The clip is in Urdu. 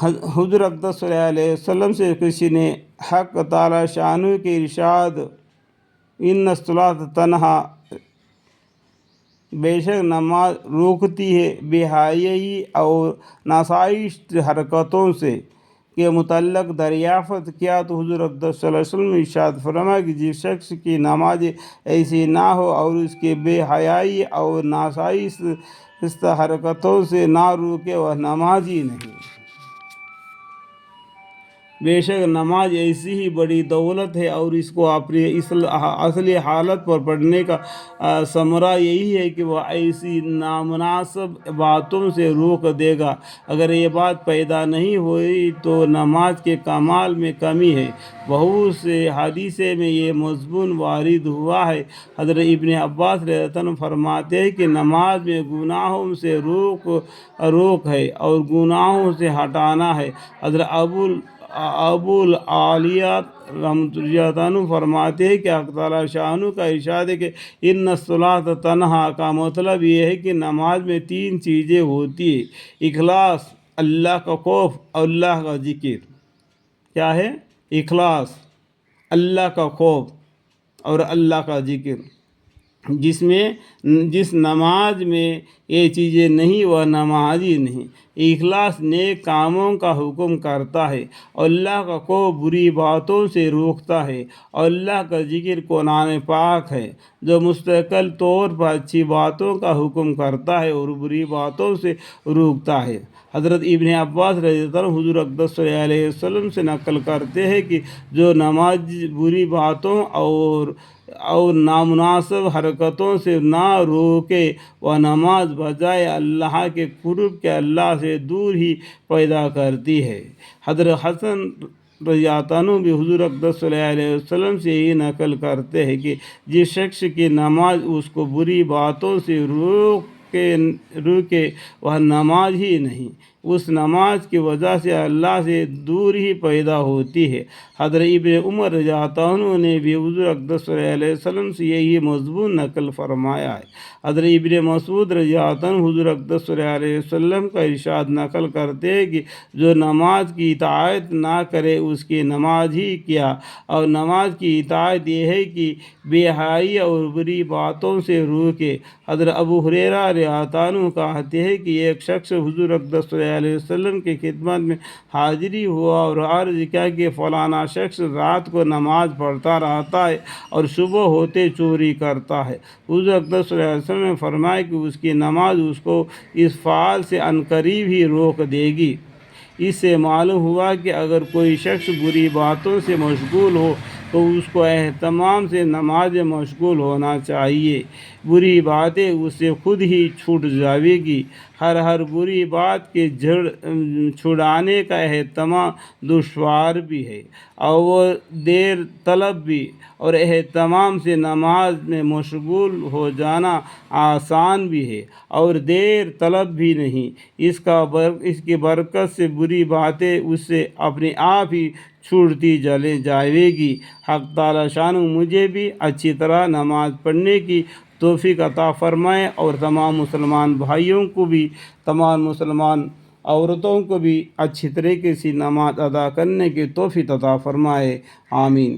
حضور اقدس صلی اللہ علیہ وسلم سے کسی نے حق تعالی شانہ کے ارشاد ان الصلاۃ تنہا، بے شک نماز روکتی ہے بے حیائی اور ناشائست حرکتوں سے کے متعلق دریافت کیا تو حضور اقدس صلی اللہ علیہ وسلم نے ارشاد فرمایا کہ جس شخص کی نماز ایسی نہ ہو اور اس کے بے حیائی اور ناشائست حرکتوں سے نہ روکے وہ نمازی نہیں۔ بے شک نماز ایسی ہی بڑی دولت ہے اور اس کو اپنی اصلی حالت پر پڑھنے کا ثمرہ یہی ہے کہ وہ ایسی نامناسب باتوں سے روک دے گا۔ اگر یہ بات پیدا نہیں ہوئی تو نماز کے کمال میں کمی ہے۔ بہت سے حدیثیں میں یہ مضمون وارد ہوا ہے۔ حضرت ابن عباس رضی اللہ عنہ فرماتے ہیں کہ نماز میں گناہوں سے روک ہے اور گناہوں سے ہٹانا ہے۔ حضرت ابو العالیہ رحمۃ اللہ عنہ فرماتے ہیں کہ حق تعالی شانہ کا ارشاد ہے کہ ان الصلاۃ تنہا کا مطلب یہ ہے کہ نماز میں 3 چیزیں ہوتی ہیں: اخلاص، اللہ کا خوف اور اللہ کا ذکر۔ کیا ہے؟ اخلاص، اللہ کا خوف اور اللہ کا ذکر۔ جس نماز میں یہ چیزیں نہیں وہ نمازی نہیں۔ اخلاص نیک کاموں کا حکم کرتا ہے اور اللہ کا خوف بری باتوں سے روکتا ہے اور اللہ کا ذکر قرآن پاک ہے جو مستقل طور پر اچھی باتوں کا حکم کرتا ہے اور بری باتوں سے روکتا ہے۔ حضرت ابن عباس رضی اللہ عنہ حضور اقدس صلی اللہ علیہ وسلم سے نقل کرتے ہیں کہ جو نماز بری باتوں اور نامناسب حرکتوں سے نہ روکے وہ نماز بجائے اللہ کے قرب کے اللہ سے دور ہی پیدا کرتی ہے۔ حضرت حسن رضی اللہ عنہ بھی حضور اقدس صلی اللہ علیہ وسلم سے یہ نقل کرتے ہیں کہ جس شخص کی نماز اس کو بری باتوں سے روکے وہ نماز ہی نہیں، اس نماز کی وجہ سے اللہ سے دور ہی پیدا ہوتی ہے۔ حضرت ابن عمر رضی اللہ عنہ نے بھی حضور اقدس صلی اللہ علیہ وسلم سے یہی مضمون نقل فرمایا ہے۔ حضرت ابن مسعود رضی اللہ عنہ حضور اقدس صلی اللہ علیہ وسلم کا ارشاد نقل کرتے ہیں کہ جو نماز کی اطاعت نہ کرے اس کی نماز ہی کیا، اور نماز کی اطاعت یہ ہے کہ بے حیائی اور بری باتوں سے روکے۔ حضرت ابو ہریرہ رضی اللہ عنہ کہتے ہیں کہ ایک شخص حضور اقدس صلی اللہ علیہ وسلم کی خدمت میں حاضری ہوا اور عرض کیا کہ فلانا شخص رات کو نماز پڑھتا رہتا ہے اور صبح ہوتے چوری کرتا ہے۔ حضور اقدس صلی اللہ علیہ وسلم نے فرمایا کہ اس کی نماز اس کو اس فعل سے عنقریب ہی روک دے گی۔ اس سے معلوم ہوا کہ اگر کوئی شخص بری باتوں سے مشغول ہو تو اس کو اہتمام سے نماز میں مشغول ہونا چاہیے۔ بری باتیں اس سے خود ہی چھوٹ جاوے گی۔ ہر بری بات کے چھڑانے کا اہتمام دشوار بھی ہے اور وہ دیر طلب بھی، اور اہتمام سے نماز میں مشغول ہو جانا آسان بھی ہے اور دیر طلب بھی نہیں۔ اس کی برکت سے بری باتیں اس سے اپنے آپ ہی چھوٹتی جائے گی۔ حق تعالی شانہ مجھے بھی اچھی طرح نماز پڑھنے کی توفیق عطا فرمائے اور تمام مسلمان بھائیوں کو بھی، تمام مسلمان عورتوں کو بھی اچھی طریقے سے نماز ادا کرنے کی توفیق عطا فرمائے۔ آمین۔